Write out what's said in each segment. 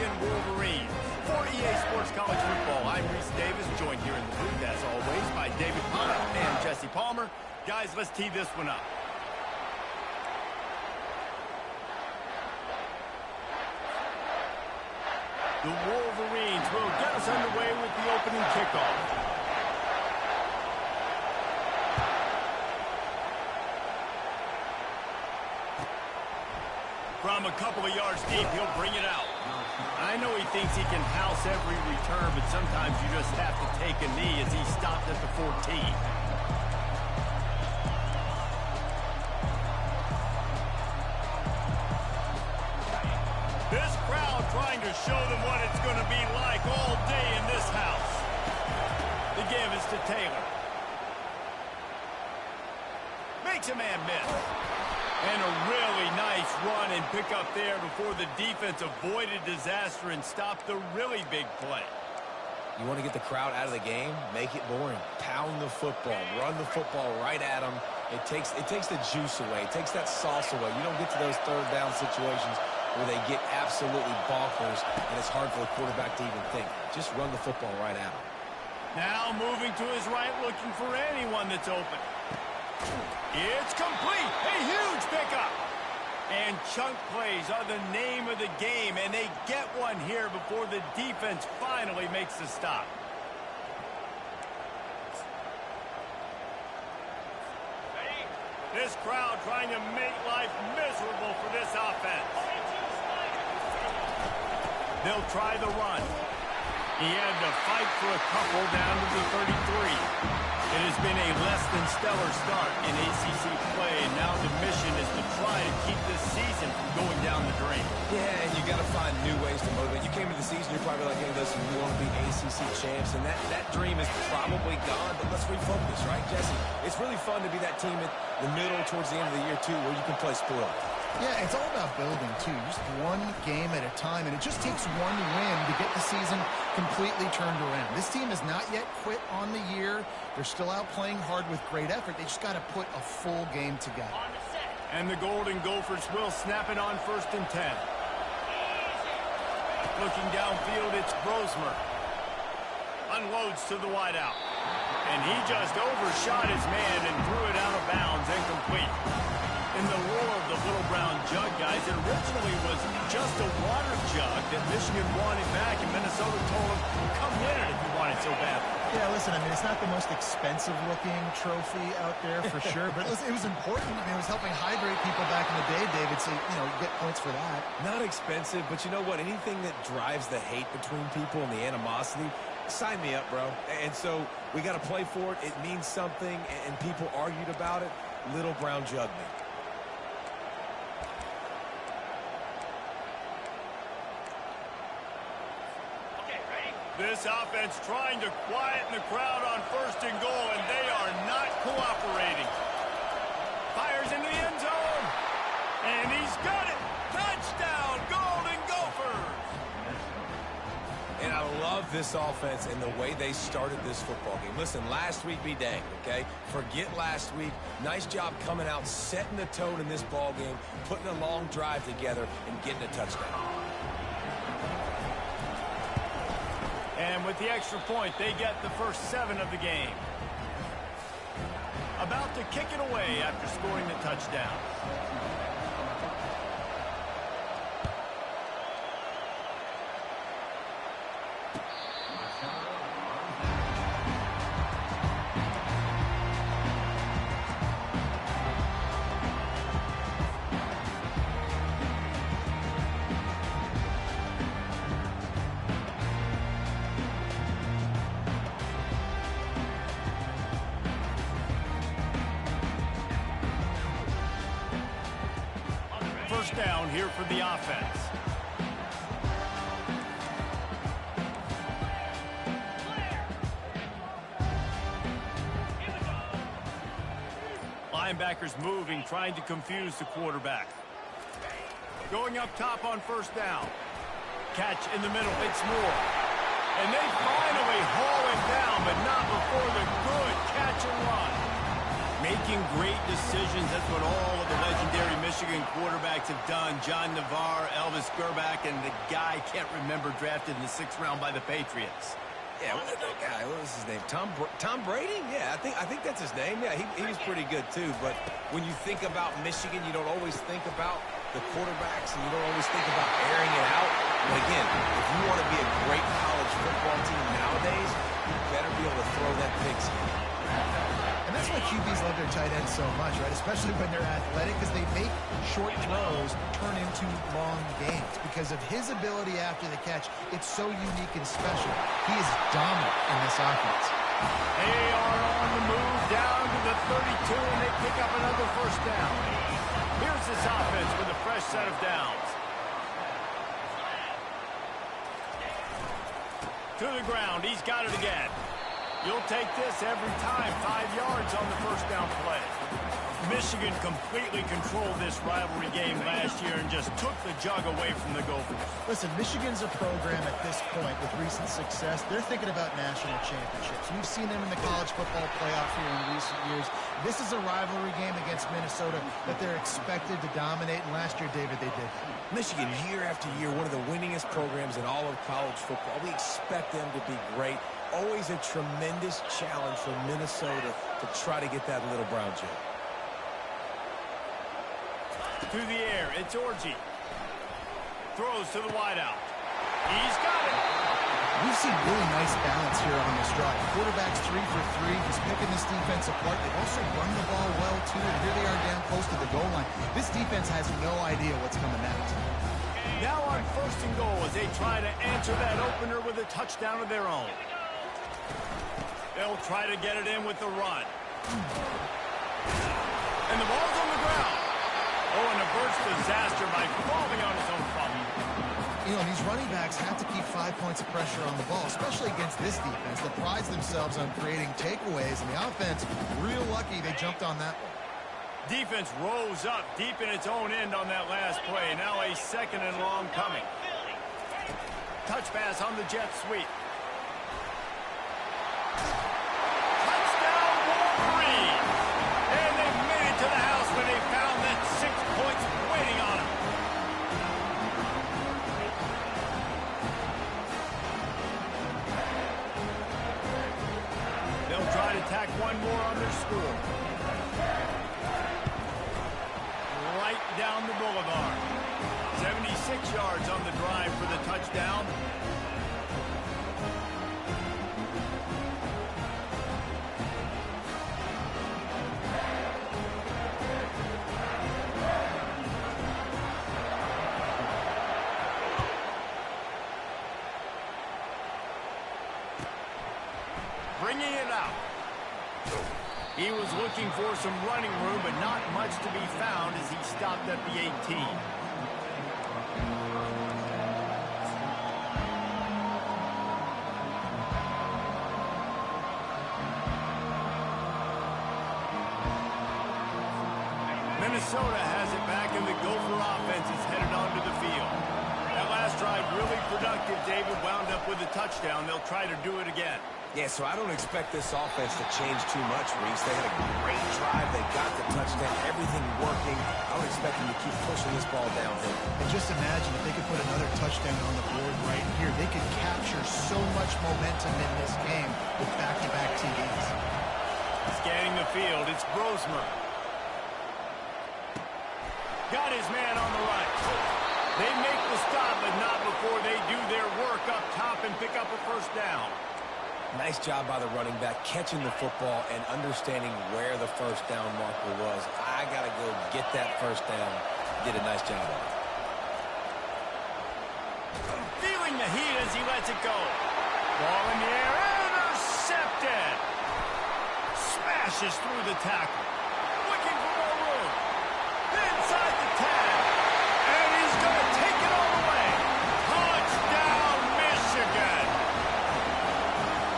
Michigan Wolverines. For EA Sports College Football, I'm Reese Davis, joined here in the booth, as always, by David Pollock and Jesse Palmer. Guys, let's tee this one up. The Wolverines will get us underway with the opening kickoff. From a couple of yards deep, he'll bring it out. I know he thinks he can house every return, but sometimes you just have to take a knee as he stopped at the 14. This crowd trying to show them what it's going to be like all day in this house. The give is to Taylor. Makes a man miss. And a really nice run and pick up there before the defense avoided disaster and stopped the really big play. You want to get the crowd out of the game? Make it boring. Pound the football. Run the football right at them. It takes the juice away. It takes that sauce away. You don't get to those third down situations where they get absolutely bonkers and it's hard for the quarterback to even think. Just run the football right at them. Now moving to his right, looking for anyone that's open. It's complete. A huge pickup. And chunk plays are the name of the game, and they get one here before the defense finally makes the stop. This crowd trying to make life miserable for this offense. They'll try the run. He had to fight for a couple down to the 33. It has been a less than stellar start in ACC play, and now the mission is to try to keep this season from going down the drain. Yeah, and you got to find new ways to motivate. You came to the season, you're probably like, hey, listen, we want to be ACC champs, and that dream is probably gone, but let's refocus, right, Jesse? It's really fun to be that team at the middle towards the end of the year, too, where you can play spoil. Yeah, it's all about building, too. Just one game at a time, and it just takes one win to get the season completely turned around. This team has not yet quit on the year. They're still out playing hard with great effort. They just got to put a full game together. And the Golden Gophers will snap it on 1st and 10. Looking downfield, it's Brosmer. Unloads to the wideout. And he just overshot his man and threw it out of bounds, incomplete. In the lore of the little brown jug, guys, it originally was just a water jug that Michigan wanted back, and Minnesota told them, come win it if you want it so bad. Yeah, listen, I mean, it's not the most expensive-looking trophy out there for sure, but it was important. I mean, it was helping hydrate people back in the day, David, so, you know, you get points for that. Not expensive, but you know what? Anything that drives the hate between people and the animosity, sign me up, bro. And so we got to play for it. It means something, and people argued about it. Little brown jug me. This offense trying to quieten the crowd on 1st and goal, and they are not cooperating. Fires into the end zone, and he's got it. Touchdown, Golden Gophers! And I love this offense and the way they started this football game. Listen, last week be dang, okay? Forget last week. Nice job coming out, setting the tone in this ball game, putting a long drive together, and getting a touchdown. And with the extra point, they get the first 7 of the game. About to kick it away after scoring the touchdown. First down here for the offense. Linebackers moving, trying to confuse the quarterback. Going up top on 1st down. Catch in the middle, it's Moore. And they finally haul him down, but not before the good catch and run. Making great decisions, that's what all of the legendary Michigan quarterbacks have done. John Navarre, Elvis Grbac, and the guy I can't remember drafted in the 6th round by the Patriots. Yeah, what was his name? Tom Brady? Yeah, I think that's his name. Yeah, he was pretty good too. But when you think about Michigan, you don't always think about the quarterbacks, and you don't always think about airing it out. But again, if you want to be a great college football team nowadays, you better be able to throw that pigskin. And that's why QBs love their tight ends so much, right? Especially when they're athletic, because they make short throws turn into long gains. Because of his ability after the catch, it's so unique and special. He is dominant in this offense. They are on the move down to the 32, and they pick up another first down. Here's this offense with a fresh set of downs. To the ground, he's got it again. You'll take this every time. 5 yards on the first down play. Michigan completely controlled this rivalry game last year and just took the jug away from the Gophers. Listen, Michigan's a program at this point with recent success. They're thinking about national championships. We've seen them in the college football playoff here in recent years. This is a rivalry game against Minnesota that they're expected to dominate, and last year, David, they did. Michigan, year after year, one of the winningest programs in all of college football. We expect them to be great. Always a tremendous challenge for Minnesota to try to get that little brown jug. To the air, it's Orji. Throws to the wideout. He's got it. We've seen really nice balance here on this drive. Quarterback's 3 for 3. He's picking this defense apart. They've also run the ball well, too. And here they are down close to the goal line. This defense has no idea what's coming next. Now on 1st and goal as they try to answer that opener with a touchdown of their own. They'll try to get it in with the run. And the ball's on the ground. Oh, and a burst disaster by falling on his own problem. You know, these running backs have to keep 5 points of pressure on the ball, especially against this defense that prides themselves on creating takeaways. And the offense, real lucky they jumped on that one. Defense rose up deep in its own end on that last play. Now a 2nd and long coming. Touch pass on the jet sweep. Touchdown, Wolverines! And they've made it to the house when they found that 6 points waiting on them. They'll try to tack one more on their score. Right down the boulevard. 76 yards on the drive for the touchdown. Bringing it out. He was looking for some running room, but not much to be found as he stopped at the 18. Minnesota has it back, and the Gopher offense is headed onto the field. That last drive really productive. David wound up with a touchdown. They'll try to do it again. Yeah, so I don't expect this offense to change too much, Reese. They had a great drive. They got the touchdown. Everything working. I would expect them to keep pushing this ball downhill. And just imagine if they could put another touchdown on the board right here. They could capture so much momentum in this game with back-to-back TDs. Scanning the field, it's Brosmer. Got his man on the right. They make the stop, but not before they do their work up top and pick up a first down. Nice job by the running back, catching the football and understanding where the first down marker was. I got to go get that first down. Did a nice job of it. Feeling the heat as he lets it go. Ball in the air, intercepted. Smashes through the tackle. Looking for more room. Inside the 10. And he's going to take it all the way. Touchdown, Michigan.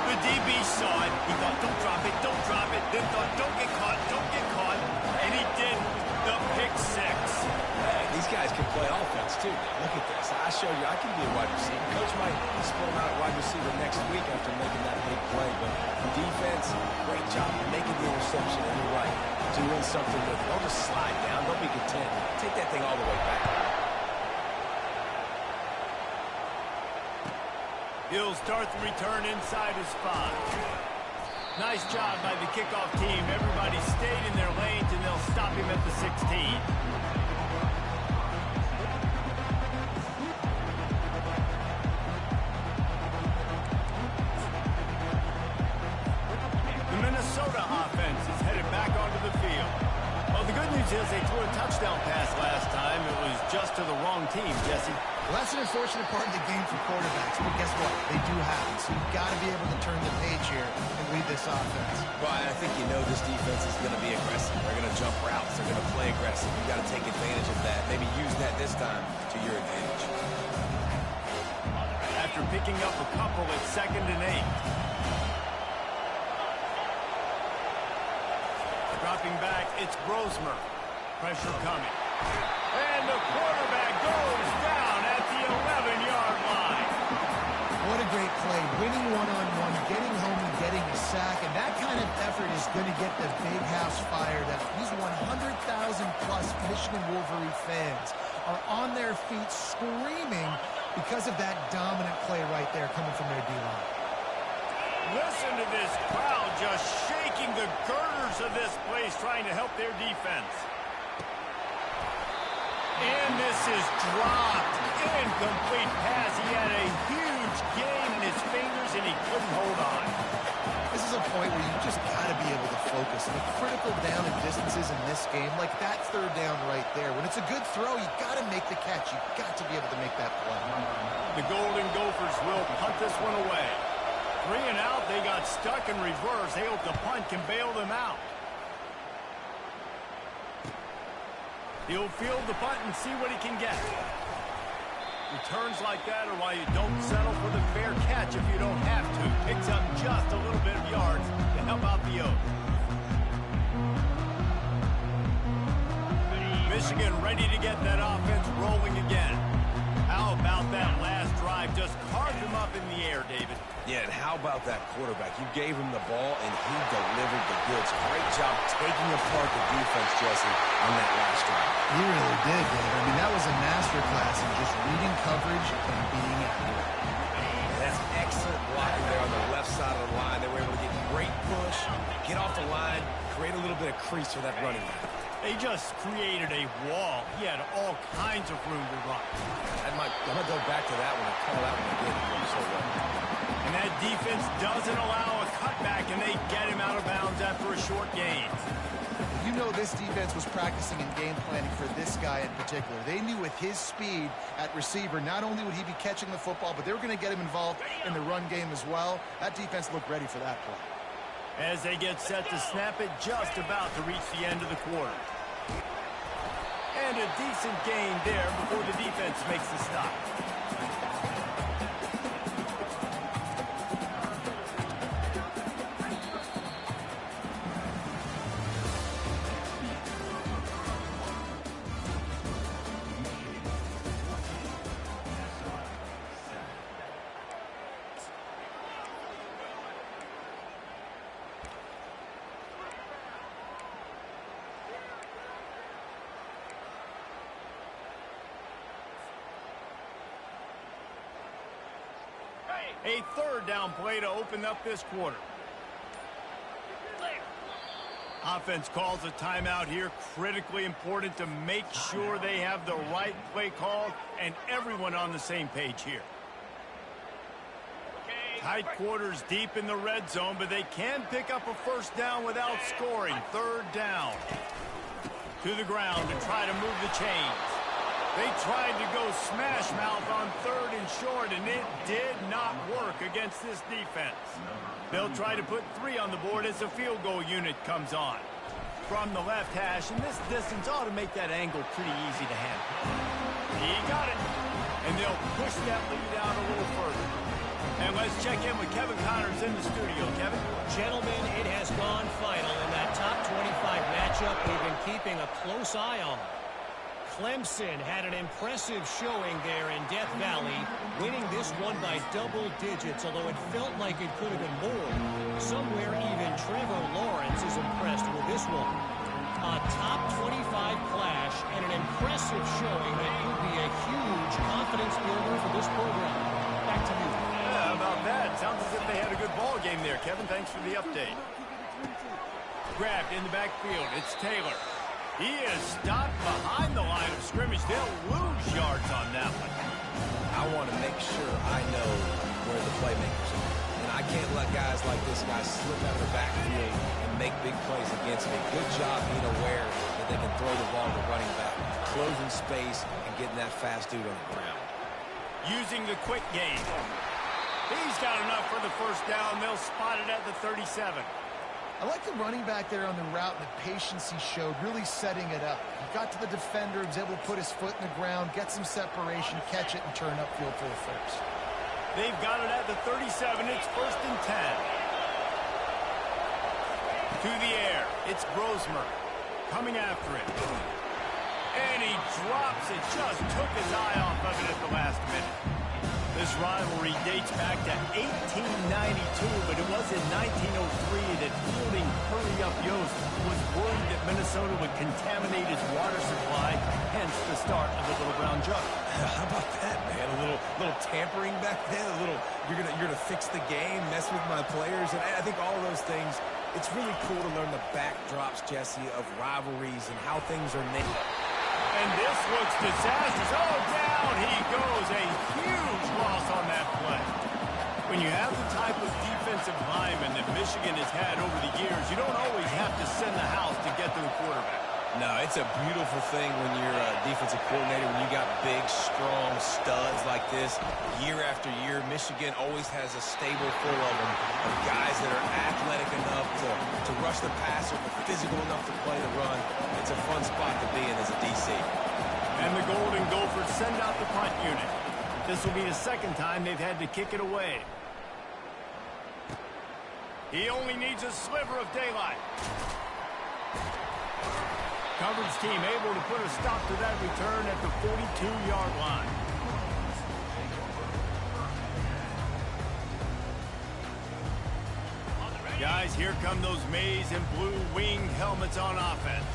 The DB saw it. He thought, don't drop it, don't drop it. Then thought, don't get caught, don't get caught. And he did the pick six. Hey, these guys can play offense, too. Look at this. I showed you I can be a wide receiver. Coach might split him out at wide receiver next week after making that big play. But defense, great job making the interception. And you're right, doing something with it. Don't just slide down. Don't be content. Take that thing all the way back. He'll start the return inside his 5. Nice job by the kickoff team. Everybody stayed in their lanes, and they'll stop him at the 16. The Minnesota offense is headed back onto the field. Well, the good news is they threw a touchdown pass last time. It was just to the wrong team, Jesse. Well, that's an unfortunate part of the game for quarterbacks, but guess what? They do happen, so you've got to be able to turn the page here and lead this offense. Brian, I think you know this defense is going to be aggressive. They're going to jump routes. They're going to play aggressive. You've got to take advantage of that. Maybe use that this time to your advantage. After picking up a couple at 2nd and 8. Dropping back, it's Brosmer. Pressure coming. And the quarterback goes down at the 11-yard line. What a great play. Winning one-on-one, getting home and getting a sack, and that kind of effort is going to get the big house fired up. These 100,000-plus Michigan Wolverine fans are on their feet screaming because of that dominant play right there coming from their D-line. Listen to this crowd just shaking the girders of this place, trying to help their defense. And this is dropped. Incomplete pass. He had a huge gain in his fingers, and he couldn't hold on. This is a point where you just got to be able to focus. The critical down and distances in this game, like that 3rd down right there. When it's a good throw, you got to make the catch. You got to be able to make that play. The Golden Gophers will punt this one away. 3 and out. They got stuck in reverse. They hope the punt can bail them out. He'll field the punt and see what he can get. Returns like that are why you don't settle for the fair catch if you don't have to. Picks up just a little bit of yards to help out the Oaks. Michigan ready to get that offense rolling again. How about that last drive? Just carved him up in the air, David. Yeah, and how about that quarterback? You gave him the ball, and he delivered the goods. Great job taking apart the defense, Jesse, on that last drive. He really did, Dave. I mean, that was a masterclass in just reading coverage and being accurate. And that's excellent blocking there on the left side of the line. They were able to get great push, get off the line, create a little bit of crease for that running back. They just created a wall. He had all kinds of room to run. I'm going to go back to that one and call that one again. So well. And that defense doesn't allow a cutback, and they get him out of bounds after a short gain. You know this defense was practicing and game planning for this guy in particular. They knew with his speed at receiver, not only would he be catching the football, but they were going to get him involved in the run game as well. That defense looked ready for that play. As they get set to snap it, just about to reach the end of the quarter. And a decent gain there before the defense makes the stop. A 3rd down play to open up this quarter. Offense calls a timeout here. Critically important to make sure they have the right play called and everyone on the same page here. Tight quarters deep in the red zone, but they can pick up a 1st down without scoring. 3rd down. To the ground and try to move the chains. They tried to go smash mouth on 3rd and short, and it did not work against this defense. They'll try to put 3 on the board as the field goal unit comes on. From the left hash, and this distance ought to make that angle pretty easy to handle. He got it, and they'll push that lead out a little further. And let's check in with Kevin Connors in the studio. Kevin? Gentlemen, it has gone final in that top 25 matchup we've been keeping a close eye on. Clemson had an impressive showing there in Death Valley, winning this one by double digits, although it felt like it could have been more. Somewhere even Trevor Lawrence is impressed with this one. A top 25 clash and an impressive showing that could be a huge confidence builder for this program. Back to you. Yeah, how about that? Sounds as if they had a good ball game there, Kevin. Thanks for the update. Grabbed in the backfield. It's Taylor. He is stopped behind the line of scrimmage. They'll lose yards on that one. I want to make sure I know where the playmakers are. And I can't let guys like this guy slip out of the backfield and make big plays against me. Good job being aware that they can throw the ball to running back, closing space, and getting that fast dude on the ground. Using the quick game. He's got enough for the first down. They'll spot it at the 37. I like the running back there on the route and the patience he showed, really setting it up. He got to the defender, he was able to put his foot in the ground, get some separation, catch it, and turn upfield for the first. They've got it at the 37. It's 1st and 10. To the air. It's Brosmer coming after it. And he drops it. Just took his eye off of it at the last minute. This rivalry dates back to 1892, but it was in 1903 that fielding Hurry Up Yost was worried that Minnesota would contaminate his water supply, hence the start of the Little Brown Jug. How about that, man? A little tampering back then. A little you're gonna fix the game, mess with my players, and I think all of those things. It's really cool to learn the backdrops, Jesse, of rivalries and how things are named. And this looks disastrous. Oh, down he goes. A huge loss on that play. When you have the type of defensive lineman that Michigan has had over the years, you don't always have to send the house to get to the quarterback. No, it's a beautiful thing when you're a defensive coordinator, when you got big, strong studs like this. Year after year, Michigan always has a stable full of them, of guys that are athletic enough to rush the passer, but physical enough to play the run. It's a fun spot to be in as a DC. And the Golden Gophers send out the punt unit. This will be the second time they've had to kick it away. He only needs a sliver of daylight. Coverage team able to put a stop to that return at the 42-yard line. Guys, here come those maize and blue winged helmets on offense.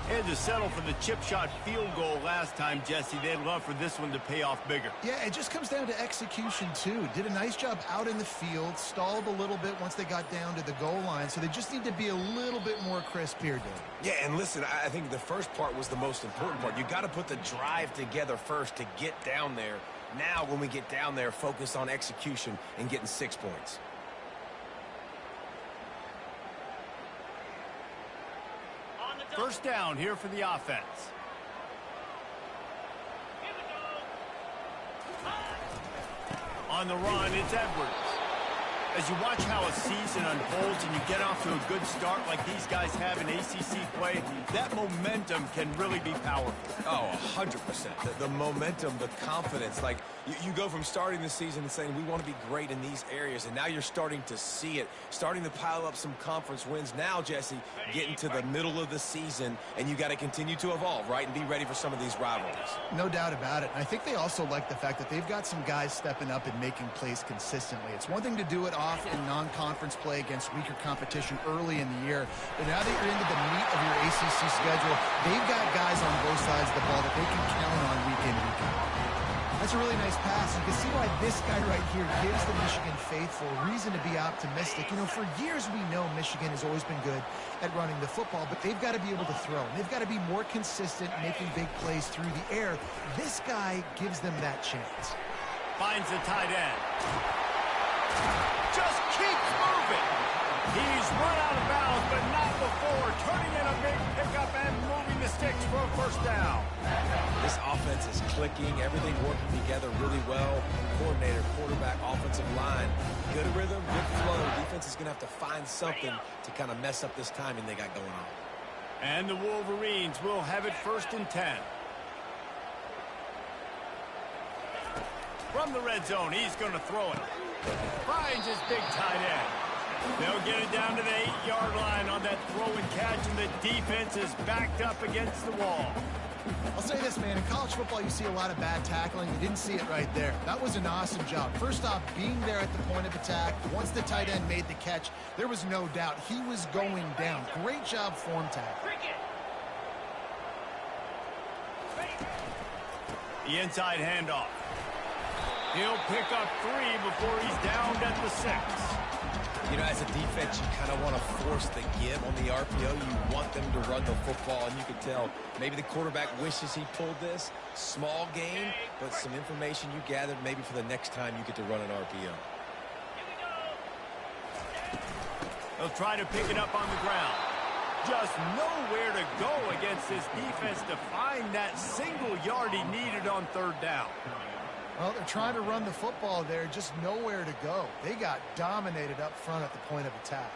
They had to settle for the chip shot field goal last time, Jesse. They'd love for this one to pay off bigger. Yeah, it just comes down to execution, too. Did a nice job out in the field, stalled a little bit once they got down to the goal line, so they just need to be a little bit more crisp here, Dave. Yeah, and listen, I think the first part was the most important part. You got to put the drive together first to get down there. Now, when we get down there, focus on execution and getting 6 points. First down here for the offense. On the run, it's Edwards. As you watch how a season unfolds and you get off to a good start like these guys have in ACC play, that momentum can really be powerful. Oh, 100%. The momentum, the confidence. Like, you go from starting the season and saying, we want to be great in these areas, and now you're starting to see it, starting to pile up some conference wins. Now, Jesse, getting to the middle of the season, and you got to continue to evolve, right, and be ready for some of these rivalries. No doubt about it. And I think they also like the fact that they've got some guys stepping up and making plays consistently. It's one thing to do it off in non-conference play against weaker competition early in the year, but now that you're into the meat of your ACC schedule, they've got guys on both sides of the ball that they can count on week in, week out. That's a really nice pass. You can see why this guy right here gives the Michigan faithful reason to be optimistic. You know, for years we know Michigan has always been good at running the football, but they've got to be able to throw. They've got to be more consistent making big plays through the air. This guy gives them that chance. Finds the tight end. Just keeps moving. He's run out of bounds, but not before. Turning in a big pickup and moving the sticks for a first down. This offense is clicking. Everything working together really well. Coordinator, quarterback, offensive line. Good rhythm, good flow. Defense is going to have to find something to kind of mess up this timing they got going on. And the Wolverines will have it 1st and 10. From the red zone, he's going to throw it. Finds his big tight end. They'll get it down to the 8-yard line on that throw and catch, and the defense is backed up against the wall. I'll say this, man. In college football, you see a lot of bad tackling. You didn't see it right there. That was an awesome job. First off, being there at the point of attack. Once the tight end made the catch, there was no doubt he was going down. Great job form tackle. The inside handoff. He'll pick up 3 before he's downed at the 6. You know, as a defense, you kind of want to force the give on the RPO. You want them to run the football, and you can tell maybe the quarterback wishes he pulled this. Small game, but some information you gathered maybe for the next time you get to run an RPO. He'll try to pick it up on the ground. Just nowhere to go against this defense to find that single yard he needed on 3rd down. Well, they're trying to run the football there, just nowhere to go. They got dominated up front at the point of attack.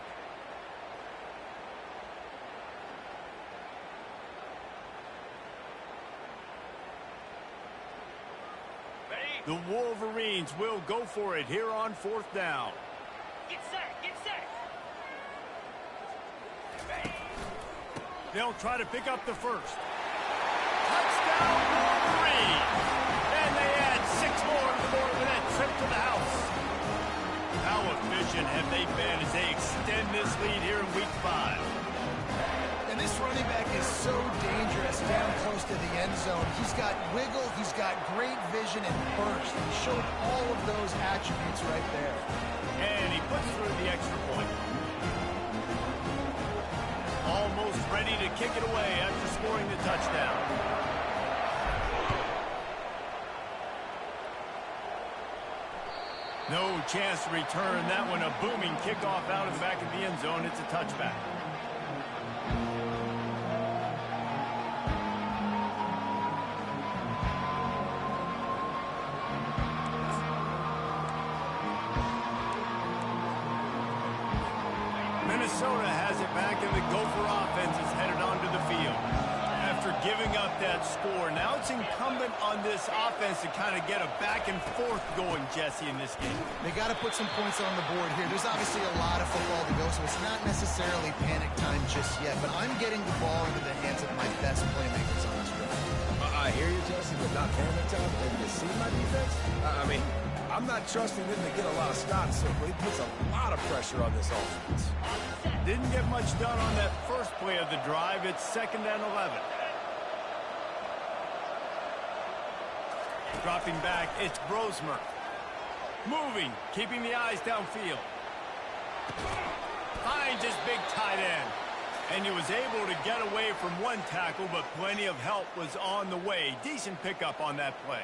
The Wolverines will go for it here on 4th down. Get set, get set. They'll try to pick up the 1st. Touchdown, Wolverines! And they add 6 more to the board with that trip to the house. How efficient have they been as they extend this lead here in Week 5? And this running back is so dangerous down close to the end zone. He's got wiggle, he's got great vision and burst. He showed all of those attributes right there. And he puts through the extra point. Almost ready to kick it away after scoring the touchdown. No chance to return that one. A booming kickoff out of the back of the end zone. It's a touchback. Minnesota has it back, and the Gopher offense is headed onto the field. After giving up that score, now it's incumbent on this offense to kind of get a back and forth going, Jesse, in this game. They got to put some points on the board here. There's obviously a lot of football to go, so it's not necessarily panic time just yet, but I'm getting the ball into the hands of my best playmakers on this drive. I hear you, Jesse, but not panic time. And you see my defense? I mean, I'm not trusting them to get a lot of stops, so it puts a lot of pressure on this offense. Didn't get much done on that first play of the drive. It's 2nd and 11. Dropping back, it's Brosmer. Moving, keeping the eyes downfield. Finds his big tight end. And he was able to get away from one tackle, but plenty of help was on the way. Decent pickup on that play.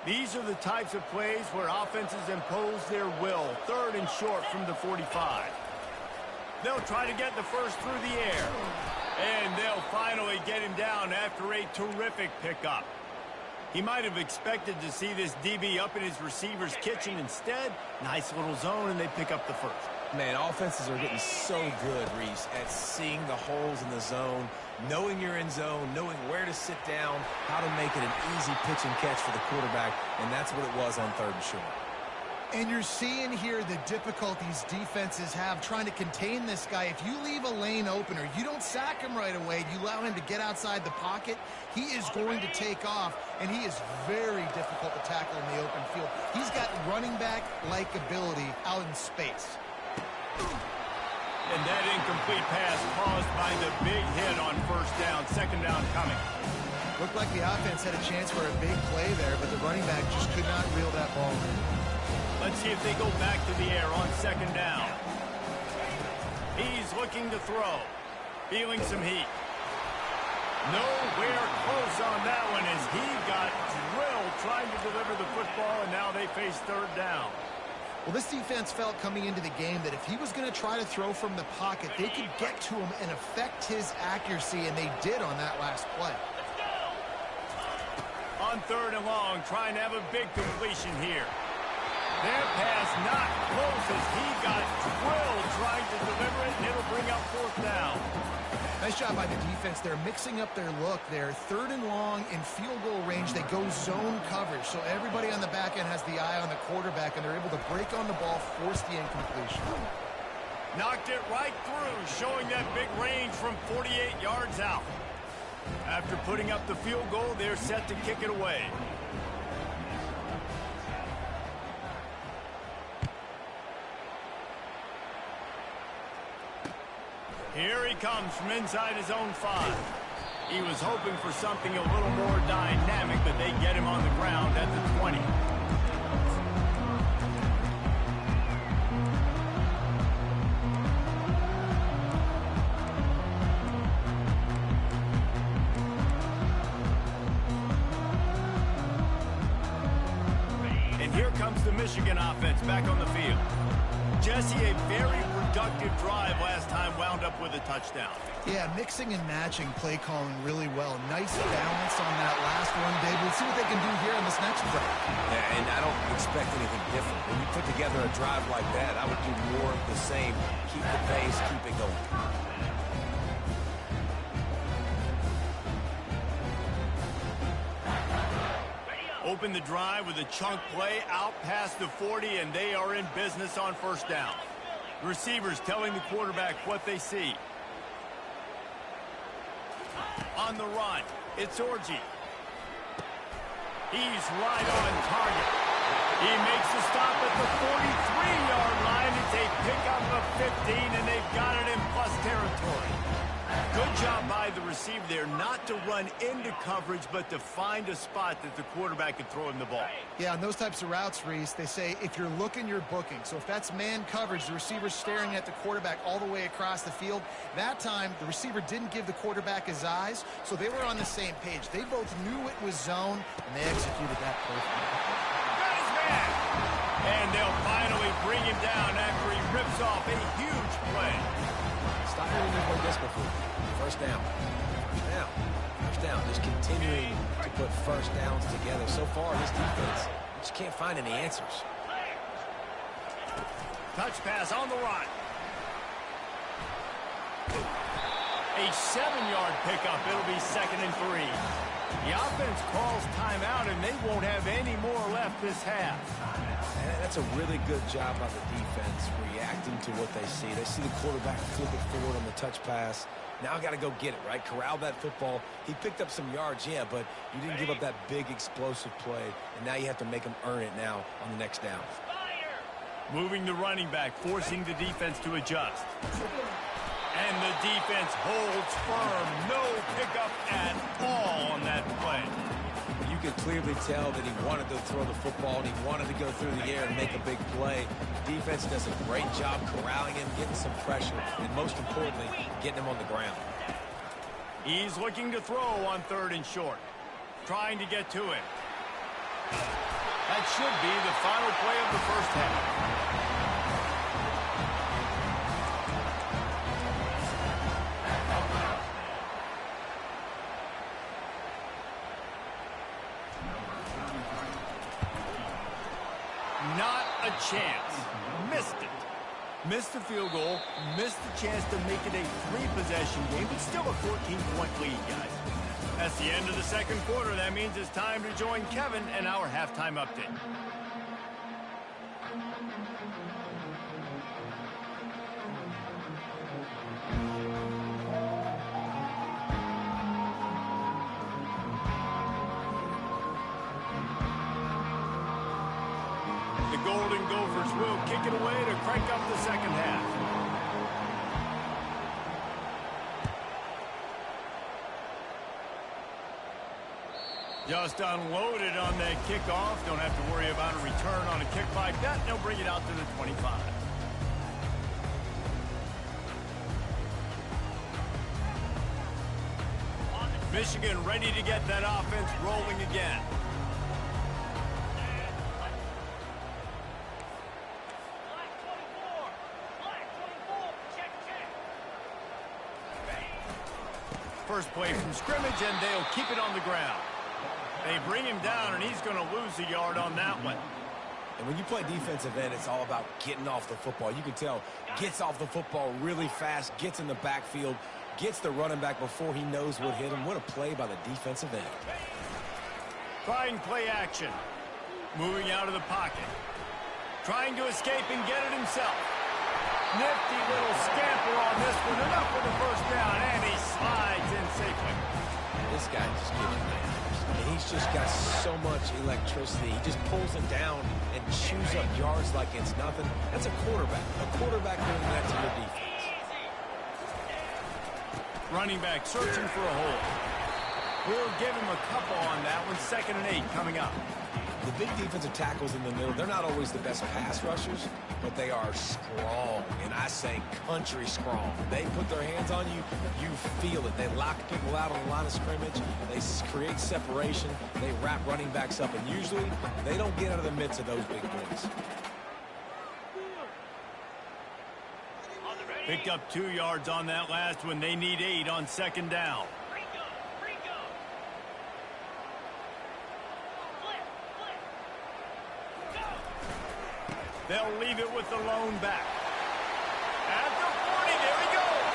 These are the types of plays where offenses impose their will. 3rd and short from the 45. They'll try to get the 1st through the air. And they'll finally get him down after a terrific pickup. He might have expected to see this DB up in his receiver's kitchen. Instead, nice little zone, and they pick up the 1st. Man, offenses are getting so good, Reese, at seeing the holes in the zone, knowing you're in zone, knowing where to sit down, how to make it an easy pitch and catch for the quarterback, and that's what it was on 3rd and short. And you're seeing here the difficulties defenses have trying to contain this guy. If you leave a lane open or you don't sack him right away, you allow him to get outside the pocket, he is going to take off, and he is very difficult to tackle in the open field. He's got running back-like ability out in space. And that incomplete pass caused by the big hit on 1st down, 2nd down coming. Looked like the offense had a chance for a big play there, but the running back just could not reel that ball in. Let's see if they go back to the air on 2nd down. He's looking to throw. Feeling some heat. Nowhere close on that one as he got drilled trying to deliver the football, and now they face 3rd down. Well, this defense felt coming into the game that if he was going to try to throw from the pocket, they could get to him and affect his accuracy, and they did on that last play. On 3rd and long, trying to have a big completion here. Their pass not close as he got drilled trying to deliver it, and it'll bring up 4th down. Nice job by the defense. They're mixing up their look there. 3rd and long in field goal range. They go zone coverage, so everybody on the back end has the eye on the quarterback, and they're able to break on the ball, force the incompletion. Knocked it right through, showing that big range from 48 yards out. After putting up the field goal, they're set to kick it away. Here he comes from inside his own 5. He was hoping for something a little more dynamic, but they get him on the ground at the 20. And here comes the Michigan offense back on the field. Jesse, a very productive drive last time, wound up with a touchdown. Yeah, mixing and matching play calling really well. Nice balance on that last one, Dave. We'll see what they can do here in this next play. Yeah, and I don't expect anything different. When you put together a drive like that, I would do more of the same. Keep the pace, keep it going. Open the drive with a chunk play out past the 40, and they are in business on first down. The receivers telling the quarterback what they see. On the run, it's Orji. He's right on target. He makes the stop at the 43-yard line. It's a pickup of 15, and they've got it in plus territory. Good job by the receiver there, not to run into coverage, but to find a spot that the quarterback can throw him the ball. Yeah, on those types of routes, Reese, they say if you're looking, you're booking. So if that's man coverage, the receiver's staring at the quarterback all the way across the field. That time, the receiver didn't give the quarterback his eyes, so they were on the same page. They both knew it was zone, and they executed that perfectly. Got his man! And they'll finally bring him down after he rips off a huge play. Stop doing more discipline for you. First down. First down. First down. Just continuing to put first downs together. So far, this defense just can't find any answers. Touch pass on the run. A 7-yard pickup. It'll be 2nd and 3. The offense calls timeout, and they won't have any more left this half. And that's a really good job by the defense reacting to what they see. They see the quarterback flip it forward on the touch pass. Now got to go get it, right? Corral that football. He picked up some yards, yeah, but you didn't give up that big explosive play. And now you have to make him earn it now on the next down. Moving the running back, forcing the defense to adjust. And the defense holds firm. No pickup at all on that play. You could clearly tell that he wanted to throw the football and he wanted to go through the air and make a big play. Defense does a great job corralling him, getting some pressure, and most importantly, getting him on the ground. He's looking to throw on 3rd and short. Trying to get to it. That should be the final play of the first half. Not a chance. Missed it. Missed the field goal. Missed the chance to make it a 3-possession game, but still a 14-point lead, guys. That's the end of the second quarter. That means it's time to join Kevin and our halftime update. The Golden Gophers will kick it away to crank up the second half. Just unloaded on that kickoff. Don't have to worry about a return on a kick like that. They'll bring it out to the 25. Michigan ready to get that offense rolling again. First play from scrimmage, and they'll keep it on the ground. They bring him down, and he's going to lose a yard on that one. And when you play defensive end, it's all about getting off the football. You can tell, gets off the football really fast, gets in the backfield, gets the running back before he knows what hit him. What a play by the defensive end. Trying play action. Moving out of the pocket. Trying to escape and get it himself. Nifty little scamper on this one. Enough for the first down, and he slides in safely. This guy just gives you nightmares. And he's just got so much electricity. He just pulls them down and chews up yards like it's nothing. That's a quarterback. A quarterback doing that to your defense. Running back searching for a hole. We'll give him a couple on that one. 2nd and 8 coming up. The big defensive tackles in the middle, they're not always the best pass rushers, but they are strong, and I say country strong. They put their hands on you, you feel it. They lock people out on the line of scrimmage. They create separation. They wrap running backs up, and usually they don't get out of the midst of those big boys. Picked up 2 yards on that last one. They need 8 on 2nd down. They'll leave it with the lone back. At the 40, there he goes.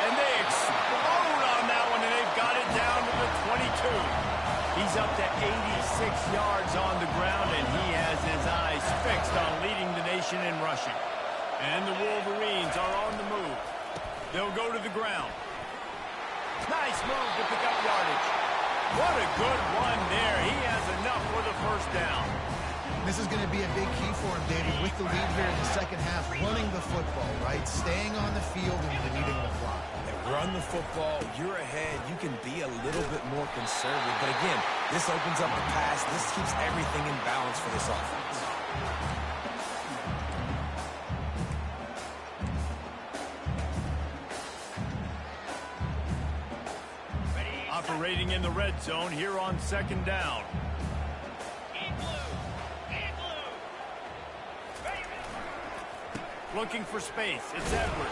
And they explode on that one, and they've got it down to the 22. He's up to 86 yards on the ground, and he has his eyes fixed on leading the nation in rushing. And the Wolverines are on the move. They'll go to the ground. Nice move to pick up yardage. What a good run there. He has enough for the first down. This is going to be a big key for him, David, with the lead here in the 2nd half, running the football, right? Staying on the field and leading the clock. They run the football, you're ahead, you can be a little bit more conservative. But again, this opens up the pass. This keeps everything in balance for this offense. Operating in the red zone here on 2nd down. Looking for space. It's Edwards.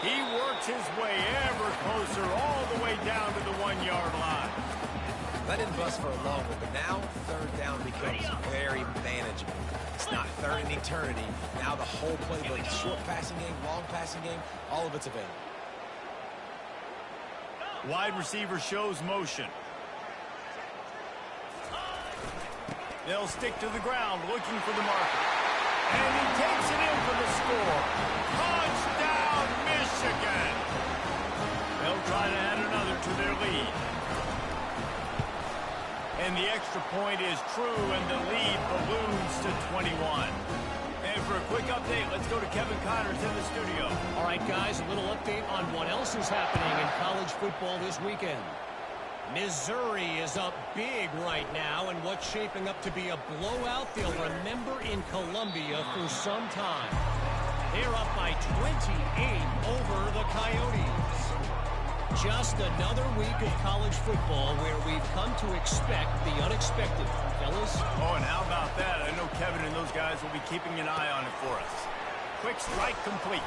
He works his way ever closer all the way down to the 1-yard line. That didn't bust for a long one, but now 3rd down becomes very manageable. It's not 3rd and eternity. Now the whole playbook, short passing game, long passing game, all of it's available. Wide receiver shows motion. They'll stick to the ground looking for the marker. And he takes it in for the score. Touchdown, Michigan. They'll try to add another to their lead. And the extra point is true, and the lead balloons to 21. And for a quick update, let's go to Kevin Connors in the studio. All right, guys, a little update on what else is happening in college football this weekend. Missouri is up big right now, and what's shaping up to be a blowout they'll remember in Columbia for some time. They're up by 28 over the Coyotes. Just another week of college football where we've come to expect the unexpected, fellas. Oh, and how about that? I know Kevin and those guys will be keeping an eye on it for us. Quick strike complete.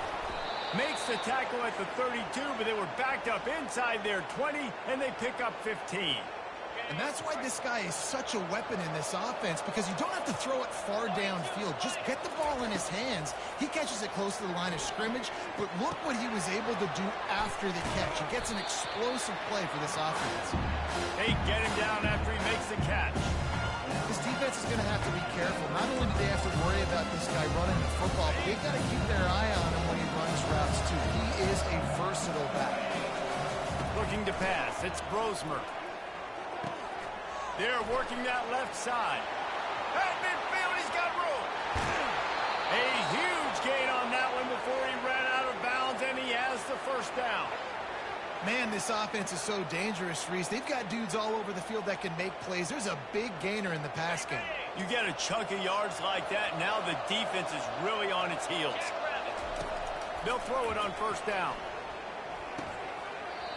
Makes the tackle at the 32, but they were backed up inside their 20, and they pick up 15. And that's why this guy is such a weapon in this offense, because you don't have to throw it far downfield. Just get the ball in his hands. He catches it close to the line of scrimmage, but look what he was able to do after the catch. He gets an explosive play for this offense. They get him down after he makes the catch. This defense is going to have to be careful. Not only do they have to worry about this guy running the football, but they've got to keep their eye on him when he runs routes, too. He is a versatile back. Looking to pass. It's Brosmer. They're working that left side. At midfield, he's got room. A huge gain on that one before he ran out of bounds, and he has the first down. Man, this offense is so dangerous, Reese. They've got dudes all over the field that can make plays. There's a big gainer in the pass game. You get a chunk of yards like that, now the defense is really on its heels. They'll throw it on first down.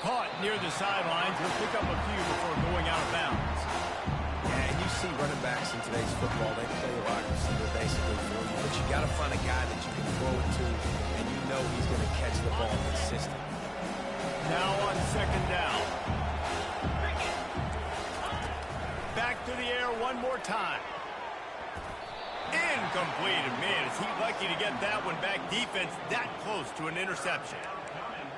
Caught near the sidelines. He'll pick up a few before going out of bounds. Yeah, and you see running backs in today's football, they play a wide receiver basically for you, but you got to find a guy that you can throw it to, and you know he's going to catch the ball consistently. Now on second down. Back to the air one more time. Incomplete. And man, is he lucky to get that one back. Defense that close to an interception.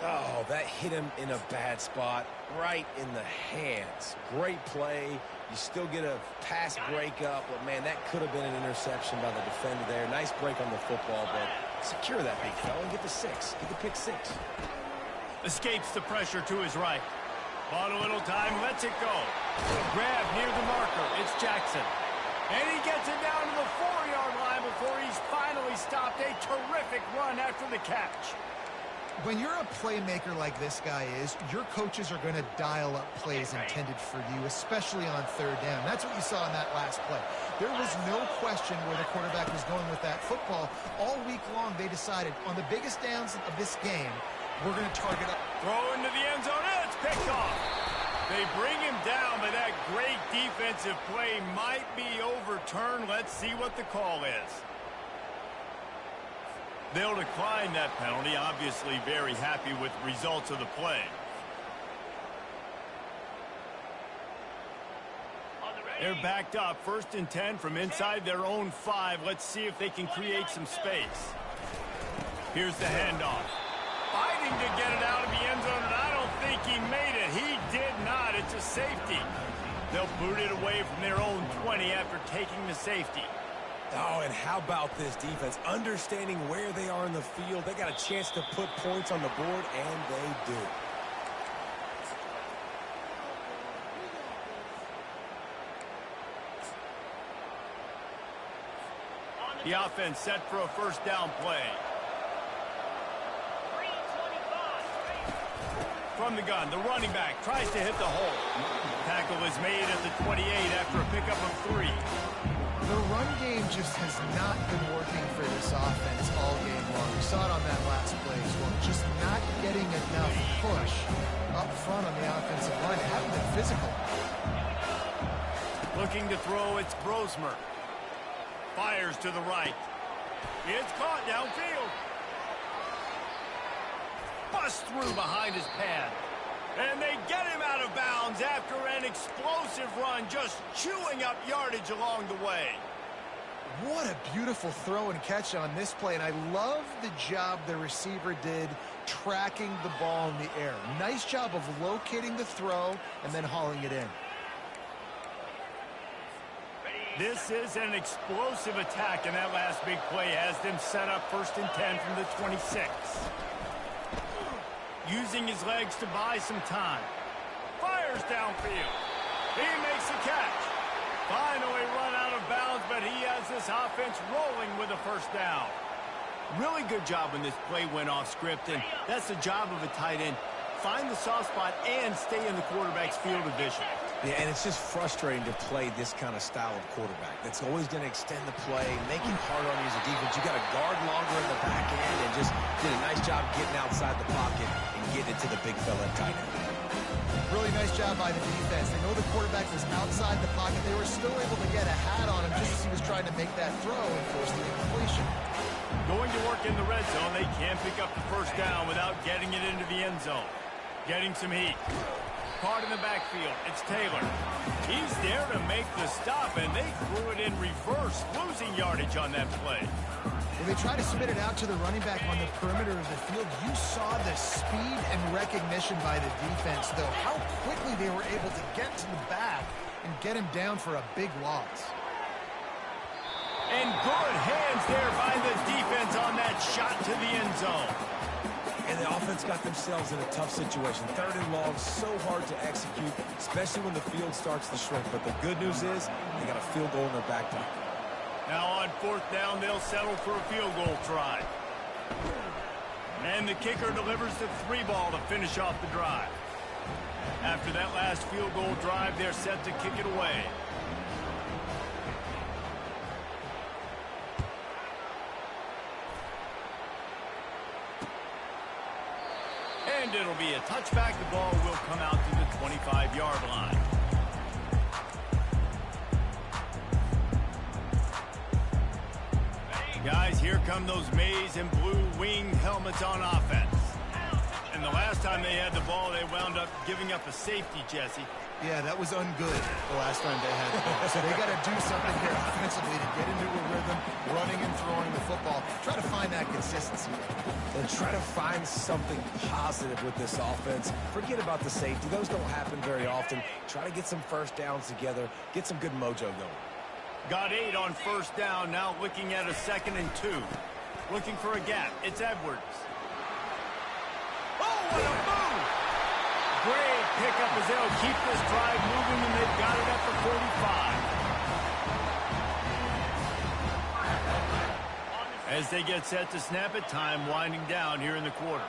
Oh, that hit him in a bad spot, right in the hands. Great play. You still get a pass breakup, but man, that could have been an interception by the defender there. Nice break on the football, but Secure that big fella and get the 6. Get the pick 6. Escapes the pressure to his right. Bought a little time, lets it go. A grab near the marker. It's Jackson. And he gets it down to the 4-yard line before he's finally stopped. A terrific run after the catch. When you're a playmaker like this guy is, your coaches are going to dial up plays intended for you, especially on third down. That's what you saw in that last play. There was no question where the quarterback was going with that football. All week long, they decided on the biggest downs of this game, we're going to target up. Throw into the end zone, and it's picked off. They bring him down, but that great defensive play might be overturned. Let's see what the call is. They'll decline that penalty, obviously very happy with the results of the play. They're backed up, 1st and 10 from inside their own 5. Let's see if they can create some space. Here's the handoff. Fighting to get it out of the end zone, and I don't think he made it. He did not. It's a safety. They'll boot it away from their own 20 after taking the safety. Oh, and how about this defense? Understanding where they are in the field. They got a chance to put points on the board, and they do. The offense set for a 1st down play. From the gun, the running back tries to hit the hole. Tackle is made at the 28 after a pickup of 3. The run game just has not been working for this offense all game long. We saw it on that last play as well. Just not getting enough push up front on the offensive line. They haven't been physical. Looking to throw, it's Brosmer. Fires to the right. It's caught downfield. Bust through behind his pad. And they get him out of bounds after an explosive run, just chewing up yardage along the way. What a beautiful throw and catch on this play, and I love the job the receiver did tracking the ball in the air. Nice job of locating the throw and then hauling it in. This is an explosive attack, and that last big play has them set up 1st and 10 from the 26. Using his legs to buy some time. Fires downfield. He makes the catch. Finally run out of bounds, but he has this offense rolling with a 1st down. Really good job when this play went off script, and that's the job of a tight end. Find the soft spot and stay in the quarterback's field of vision. Yeah, and it's just frustrating to play this kind of style of quarterback. That's always going to extend the play, make it harder on you as a defense. You got to guard longer in the back end, and just did a nice job getting outside the pocket and getting it to the big fella tight end. Really nice job by the defense. They know the quarterback was outside the pocket. They were still able to get a hat on him just as he was trying to make that throw and force the incompletion. Going to work in the red zone, they can't pick up the 1st down without getting it into the end zone. Getting some heat. Caught in the backfield. It's Taylor. He's there to make the stop, and they threw it in reverse, losing yardage on that play. When they try to spit it out to the running back on the perimeter of the field, you saw the speed and recognition by the defense, though. How quickly they were able to get to the back and get him down for a big loss. And good hands there by the defense on that shot to the end zone. And the offense got themselves in a tough situation. 3rd and long, so hard to execute, especially when the field starts to shrink. But the good news is they got a field goal in their back pocket. Now on 4th down, they'll settle for a field goal try. And the kicker delivers the 3-ball to finish off the drive. After that last field goal drive, they're set to kick it away. And it'll be a touchback. The ball will come out to the 25-yard line. Guys, here come those maize and blue wing helmets on offense. And the last time they had the ball, they wound up giving up a safety, Jesse. Yeah, that was ungood the last time they had the ball. So they got to do something here offensively to get into a rhythm, running and throwing the football. Try to find that consistency. And try to find something positive with this offense. Forget about the safety. Those don't happen very often. Try to get some 1st downs together. Get some good mojo going. Got 8 on 1st down. Now looking at a 2nd and 2. Looking for a gap. It's Edwards. Oh, what a move! Great pickup as they'll keep this drive moving, and they've got it at the 45. As they get set to snap it, time winding down here in the quarter.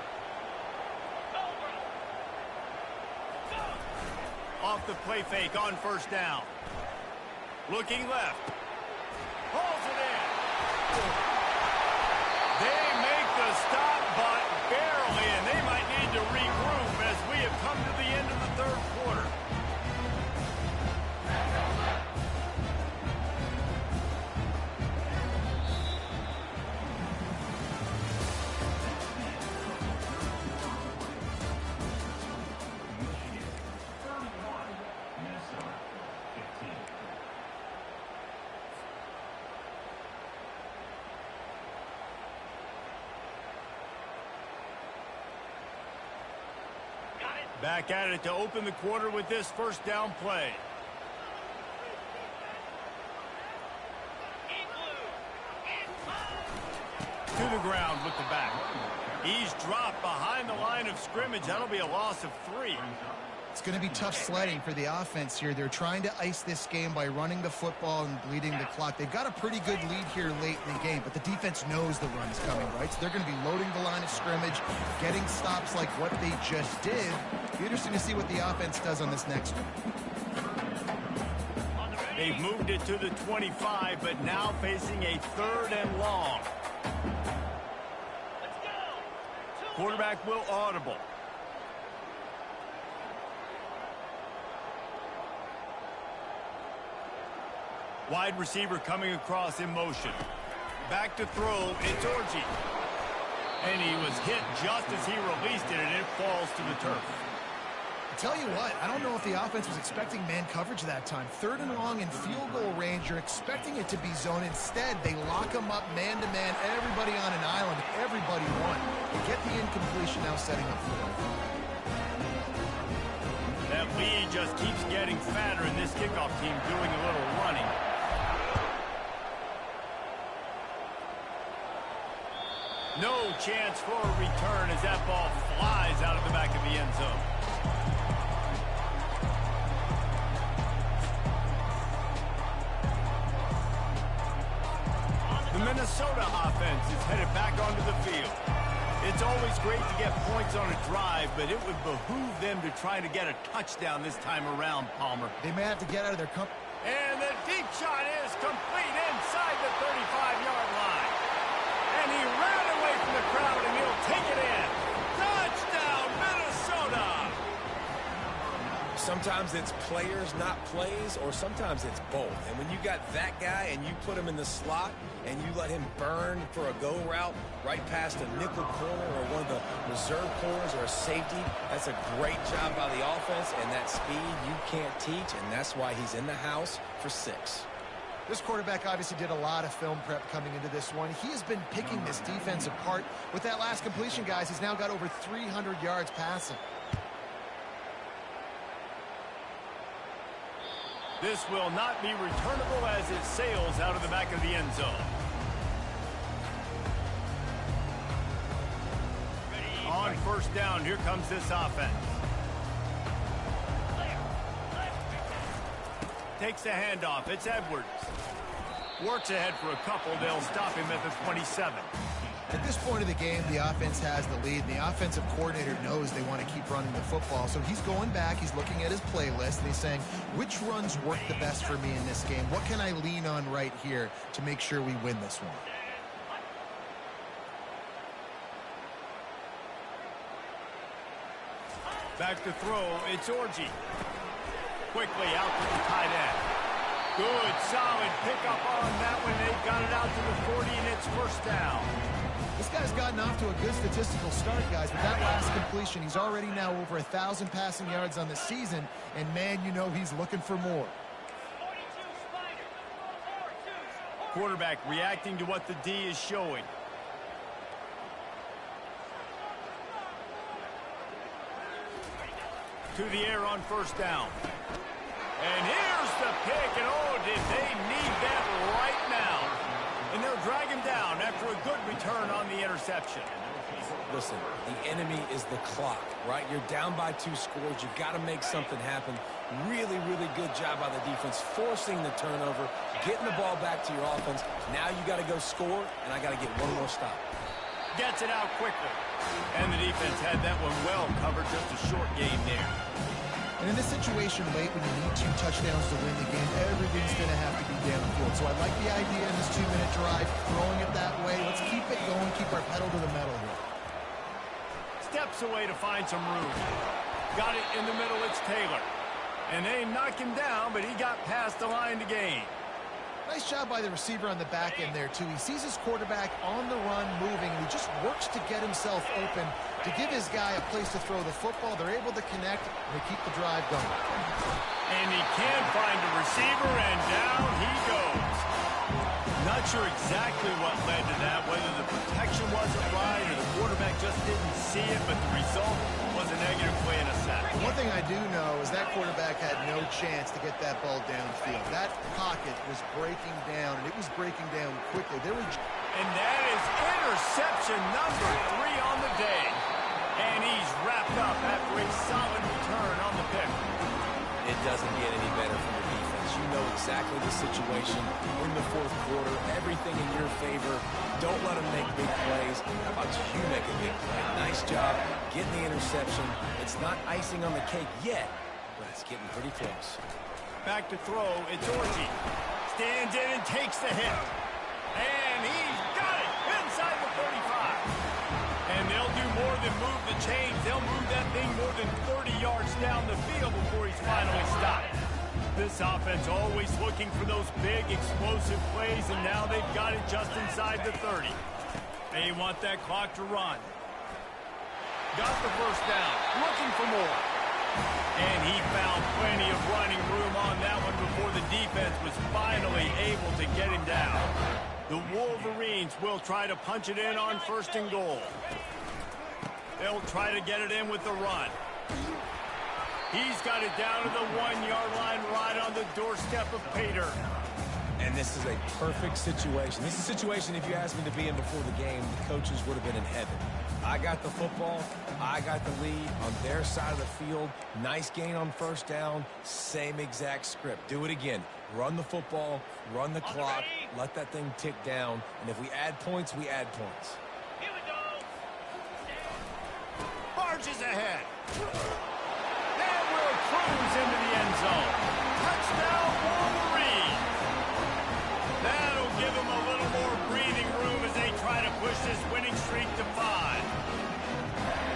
Off the play fake on first down. Looking left. Hauls it in. They make the stop, but barely, and they might need to regroup as we have come to the end of the third quarter. Back at it to open the quarter with this first down play. To the ground with the back. He's dropped behind the line of scrimmage. That'll be a loss of 3. It's going to be tough sledding for the offense here. They're trying to ice this game by running the football and bleeding the clock. They've got a pretty good lead here late in the game, but the defense knows the run's coming, right? So they're going to be loading the line of scrimmage, getting stops like what they just did. It'll be interesting to see what the offense does on this next one. They've moved it to the 25, but now facing a 3rd and long. Quarterback will audible. Wide receiver coming across in motion. Back to throw, it's Orji. And he was hit just as he released it, and it falls to the turf. I tell you what, I don't know if the offense was expecting man coverage that time. 3rd and long in field goal range, you're expecting it to be zone. Instead, they lock them up man-to-man, everybody on an island, everybody won. They get the incompletion, now setting up for it. That lead just keeps getting fatter, and this kickoff team doing a little running. No chance for a return as that ball flies out of the back of the end zone. The Minnesota offense is headed back onto the field. It's always great to get points on a drive, but it would behoove them to try to get a touchdown this time around, Palmer. They may have to get out of their comfort. And the deep shot is complete inside the 35-yard line. And he ran away from the crowd, and he'll take it in. Touchdown, Minnesota! Sometimes it's players, not plays, or sometimes it's both. And when you got that guy and you put him in the slot and you let him burn for a go route right past a nickel corner or one of the reserve corners or a safety, that's a great job by the offense, and that speed you can't teach, and that's why he's in the house for 6. This quarterback obviously did a lot of film prep coming into this one. He has been picking this defense apart. With that last completion, guys, he's now got over 300 yards passing. This will not be returnable as it sails out of the back of the end zone. On first down, here comes this offense. Takes the handoff. It's Edwards. Works ahead for a couple. They'll stop him at the 27. At this point of the game, the offense has the lead, and the offensive coordinator knows they want to keep running the football. So he's going back, he's looking at his playlist, and he's saying, which runs work the best for me in this game? What can I lean on right here to make sure we win this one? Back to throw, it's Orji. Quickly out to the tight end. Good, solid pickup on that one. They've got it out to the 40, and it's first down. This guy's gotten off to a good statistical start, guys. With that last completion, he's already now over 1,000 passing yards on the season, and man, you know he's looking for more. Quarterback reacting to what the D is showing. To the air on first down. And here's the pick, and oh, did they need that right now. And they'll drag him down after a good return interception. Listen, the enemy is the clock, right? You're down by 2 scores. You've got to make something happen. Really, really good job by the defense, forcing the turnover, getting the ball back to your offense. Now you got to go score, and I got to get one more stop. Gets it out quickly. And the defense had that one well covered, just a short game there. And in this situation late when you need 2 touchdowns to win the game, everything's going to have to be downfield. So I like the idea in this 2-minute drive, throwing it that way. Let's keep it going, keep our pedal to the metal here. Steps away to find some room. Got it in the middle, it's Taylor. And they knock him down, but he got past the line to gain. Nice job by the receiver on the back end there, too. He sees his quarterback on the run moving, and he just works to get himself open to give his guy a place to throw the football. They're able to connect, and they keep the drive going. And he can find the receiver, and down he goes. Not sure exactly what led to that, whether the protection wasn't right or the quarterback just didn't see it, but the result was a negative play and a sack. One thing I do know is that quarterback had no chance to get that ball downfield. That pocket was breaking down, and it was breaking down quickly. And that is interception number 3 on the day. And he's wrapped up after a solid return on the pick. It doesn't get any better from the defense. You know exactly the situation in the 4th quarter. Everything in your favor. Don't let them make big plays. How about you make a big play? Nice job getting the interception. It's not icing on the cake yet, but it's getting pretty close. Back to throw. It's Orgy. Stands in and takes the hit. And he's got it inside the 35. And they'll do more than move the chains. They'll move that thing more than 30 yards down the field before he's finally stopped. This offense always looking for those big, explosive plays, and now they've got it just inside the 30. They want that clock to run. Got the first down, looking for more. And he found plenty of running room on that one before the defense was finally able to get him down. The Wolverines will try to punch it in on 1st and goal. They'll try to get it in with the run. He's got it down to the 1-yard line right on the doorstep of Pater. And this is a perfect situation. This is a situation, if you asked me to be in before the game, the coaches would have been in heaven. I got the football. I got the lead on their side of the field. Nice gain on 1st down. Same exact script. Do it again. Run the football, run the clock, let that thing tick down. And if we add points, we add points. Here we go. Barges ahead. And will cruise into the end zone. Touchdown, Wolverine. That'll give them a little more breathing room as they try to push this winning streak to 5.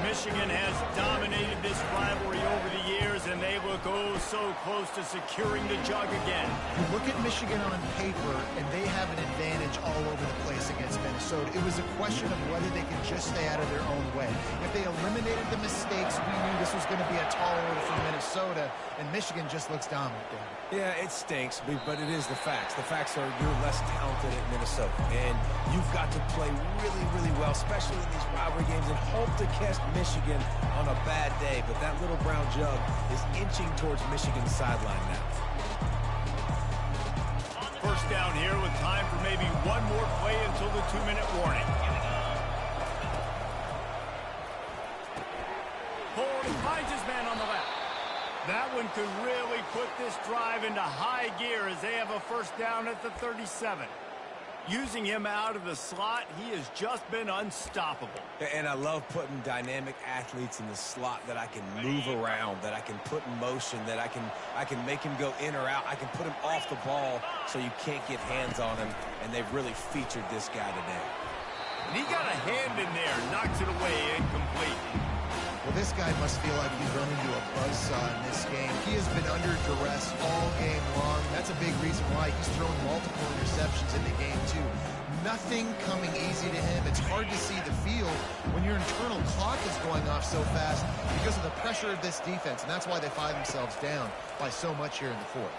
Michigan has dominated this rivalry over the years, and they look oh so close to securing the jug again. You look at Michigan on paper, and they have an advantage all over the place against Minnesota. It was a question of whether they could just stay out of their own way. If they eliminated the mistakes, we knew this was going to be a tall order for Minnesota, and Michigan just looks dominant there. Yeah, it stinks, but it is the facts. The facts are you're less talented at Minnesota, and you've got to play really, really well, especially in these rivalry games, and hope to catch Michigan on a bad day. But that little brown jug is inching towards Michigan's sideline now. First down here with time for maybe one more play until the 2-minute warning. Ford finds his man on the left. That one could really put this drive into high gear as they have a first down at the 37. Using him out of the slot, he has just been unstoppable. And I love putting dynamic athletes in the slot that I can move around, that I can put in motion, that I can make him go in or out. I can put him off the ball so you can't get hands on him, and they've really featured this guy today. And he got a hand in there, knocks it away, incomplete. Well, this guy must feel like he's run into a buzzsaw in this game. He has been under duress all game long. That's a big reason why he's thrown multiple interceptions in the game, too. Nothing coming easy to him. It's hard to see the field when your internal clock is going off so fast because of the pressure of this defense, and that's why they find themselves down by so much here in the 4th.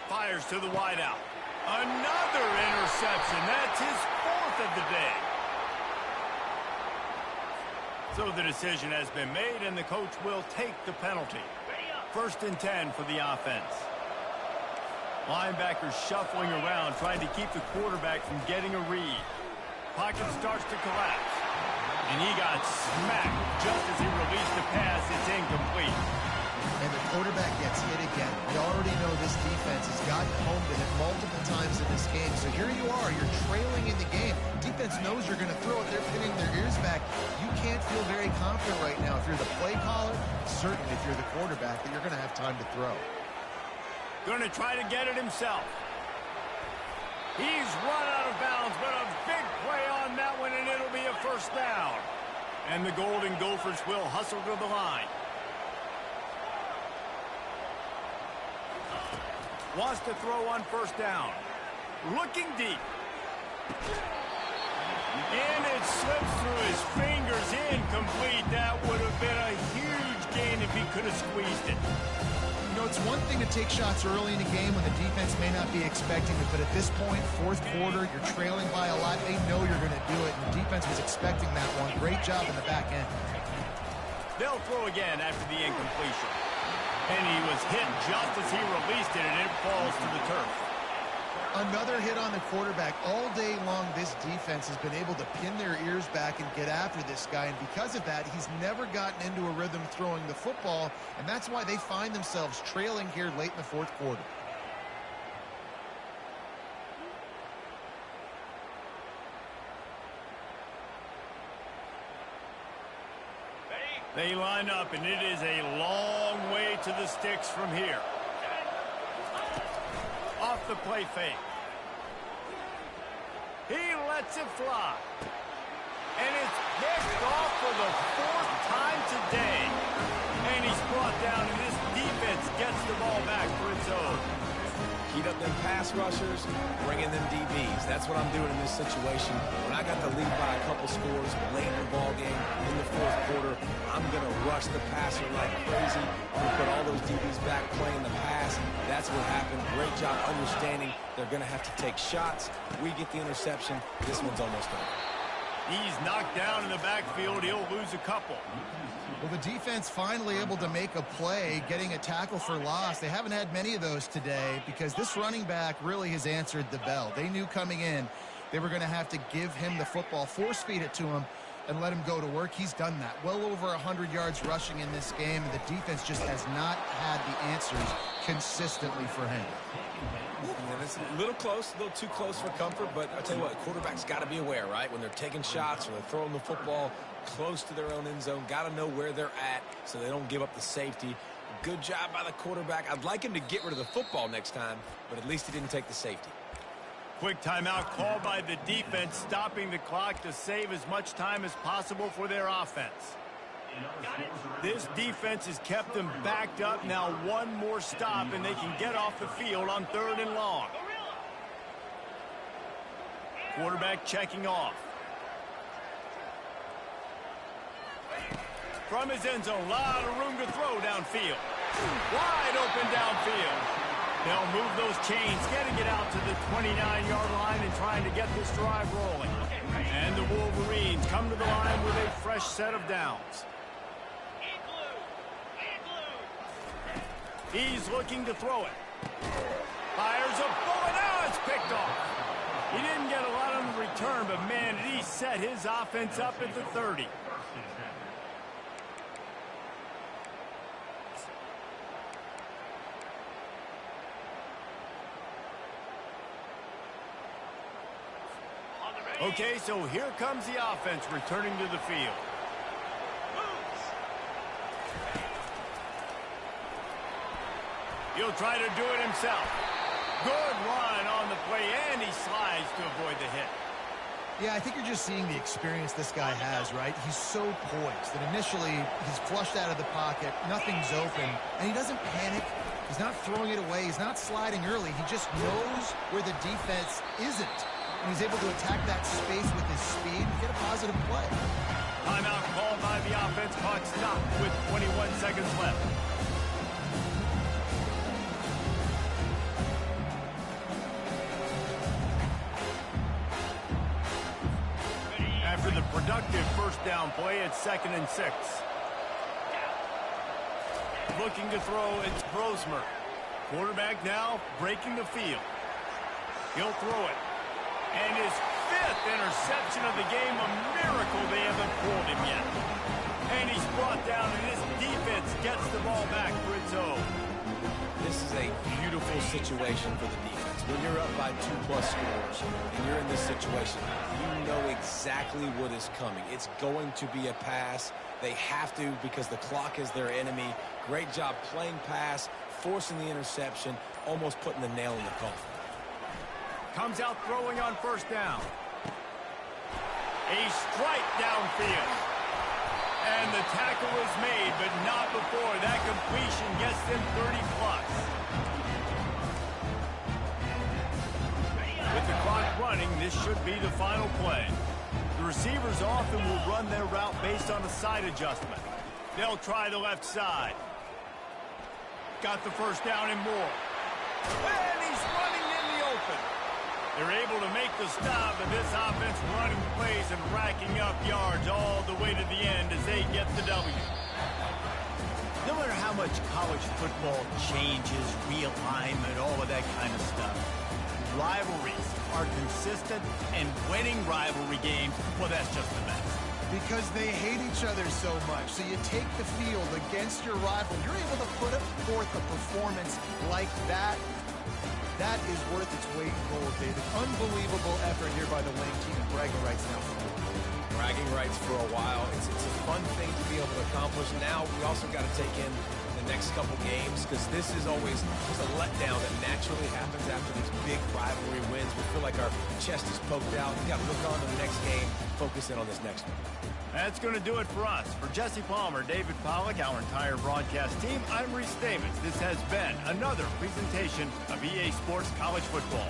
Fires to the wideout. Another interception. That's his 4th of the day. So the decision has been made, and the coach will take the penalty. 1st and 10 for the offense. Linebackers shuffling around, trying to keep the quarterback from getting a read. Pocket starts to collapse. And he got smacked just as he released the pass. It's incomplete. And the quarterback gets hit again. We already know this defense has gotten home to him multiple times in this game. So here you are, you're trailing in the game. Defense knows you're going to throw it. They're pinning their ears back. You can't feel very confident right now. If you're the play caller, certainly if you're the quarterback, that you're going to have time to throw. Going to try to get it himself. He's run out of bounds, but a big play on that one, and it'll be a first down. And the Golden Gophers will hustle to the line. Wants to throw on first down. Looking deep. And it slips through his fingers, incomplete. That would have been a huge gain if he could have squeezed it. You know, it's one thing to take shots early in a game when the defense may not be expecting it, but at this point, fourth quarter, you're trailing by a lot. They know you're going to do it, and the defense was expecting that one. Great job in the back end. They'll throw again after the incompletion. And he was hit just as he released it, and it falls to the turf. Another hit on the quarterback. All day long, this defense has been able to pin their ears back and get after this guy, and because of that, he's never gotten into a rhythm throwing the football, and that's why they find themselves trailing here late in the fourth quarter. They line up, and it is a long way to the sticks from here. Off the play fake. He lets it fly. And it's picked off for the fourth time today. And he's brought down, and this defense gets the ball back for its own. Heat up them pass rushers, bring in them DBs. That's what I'm doing in this situation. When I got the lead by a couple scores late in the ball game in the fourth quarter, I'm going to rush the passer like crazy. I'm going to put all those DBs back playing the pass. That's what happened. Great job understanding they're going to have to take shots. We get the interception. This one's almost over. He's knocked down in the backfield. He'll lose a couple. Well, the defense finally able to make a play, getting a tackle for loss. They haven't had many of those today because this running back really has answered the bell. They knew coming in they were going to have to give him the football, force feed it to him, and let him go to work. He's done that. Well over 100 yards rushing in this game, and the defense just has not had the answers consistently for him. Yeah, it's a little close, a little too close for comfort, but I'll tell you what, quarterback's got to be aware, right? When they're taking shots or they're throwing the football close to their own end zone, got to know where they're at so they don't give up the safety. Good job by the quarterback. I'd like him to get rid of the football next time, but at least he didn't take the safety. Quick timeout called by the defense, stopping the clock to save as much time as possible for their offense. This defense has kept them backed up. Now one more stop, and they can get off the field on 3rd and long. Quarterback checking off. From his end zone, a lot of room to throw downfield. Wide open downfield. They'll move those chains, getting it out to the 29-yard line and trying to get this drive rolling. And the Wolverines come to the line with a fresh set of downs. He's looking to throw it. Fires a bullet. Now it's picked off. He didn't get a lot on the return, but man, did he set his offense up at the 30. Okay, so here comes the offense returning to the field. He'll try to do it himself. Good run on the play, and he slides to avoid the hit. Yeah, I think you're just seeing the experience this guy has, right? He's so poised that initially he's flushed out of the pocket, nothing's open, and he doesn't panic. He's not throwing it away. He's not sliding early. He just knows where the defense isn't. And he's able to attack that space with his speed and get a positive play. Timeout called by the offense. Clock stopped with 21 seconds left. After the productive first down play, it's 2nd and 6. Looking to throw, it's Brosmer. Quarterback now breaking the field. He'll throw it. And his fifth interception of the game. A miracle they haven't pulled him yet. And he's brought down, and his defense gets the ball back for its own. This is a beautiful situation for the defense. When you're up by 2+ scores and you're in this situation, you know exactly what is coming. It's going to be a pass. They have to because the clock is their enemy. Great job playing pass, forcing the interception, almost putting the nail in the coffin. Comes out throwing on first down. A strike downfield. And the tackle is made, but not before that completion gets them 30+. With the clock running, this should be the final play. The receivers often will run their route based on a side adjustment. They'll try the left side. Got the first down and more. And he's running in the open. They're able to make the stop, and this offense running plays and racking up yards all the way to the end as they get the W. No matter how much college football changes, realignment, all of that kind of stuff, rivalries are consistent, and winning rivalry games, well, that's just the best. Because they hate each other so much. So you take the field against your rival. You're able to put forth a performance like that. That is worth its weight in gold, David. Unbelievable effort here by the Wayne team, and bragging rights now for them. Bragging rights for a while. It's a fun thing to be able to accomplish. Now we also got to take in the next couple games because this is always just a letdown that naturally happens after these big rivalry wins. We feel like our chest is poked out. We got to look on to the next game, focus in on this next one. That's going to do it for us. For Jesse Palmer, David Pollack, our entire broadcast team, I'm Reese Davis. This has been another presentation of EA Sports College Football.